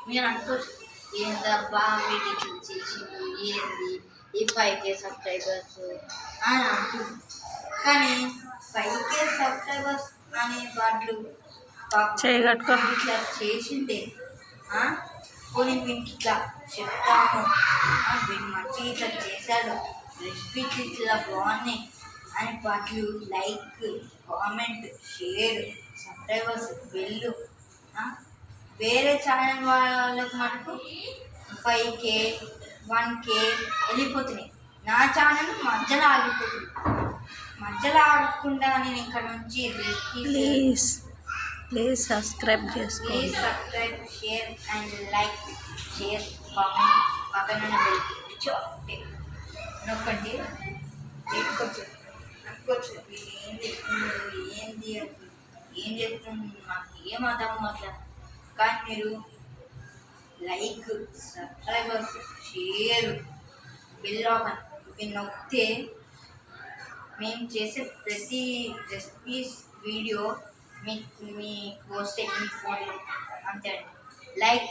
మీరు అనుకోవచ్చు ఏందబ్బా వీడికి చేసింది ఏంది ఈ 5K సబ్స్క్రైబర్స్ అని అంటుంది. కానీ 5K సబ్స్క్రైబర్స్ అనే వాళ్ళు ఇట్లా చేసిందే పోనీ వీనికి ఇట్లా చెప్తాము వీడు మంచి ఇట్లా చేశాడు రెసిపీస్ ఇట్లా బాగున్నాయి అని వాళ్ళు లైక్ కామెంట్ షేర్ సబ్స్క్రైబర్స్ వెళ్ళు. వేరే ఛానల్ వాళ్ళకు మనకు 5K 1K వెళ్ళిపోతున్నాయి. నా ఛానల్ మధ్యలో ఆగిపోతుంది. మధ్యలో ఆగకుండా నేను ఇక్కడ నుంచి ప్లీజ్ సబ్స్క్రైబ్ చేసుకోండి. Please subscribe share and like share comment పక్కన నొక్కండి. అనుకోవచ్చు వీళ్ళు ఏం చెప్తున్నారు ఏంది ఏం చెప్తుంది నాకు ఏం అర్థం అట్లా. కానీ మీరు లైక్ సబ్స్క్రైబర్స్ షేర్ బెల్ ఆపన్ ఇవి నొక్కితే మేము చేసే ప్రతి రెసిపీస్ వీడియో మీకు వస్తే మీ ఫోన్లో అంతే అండి. లైక్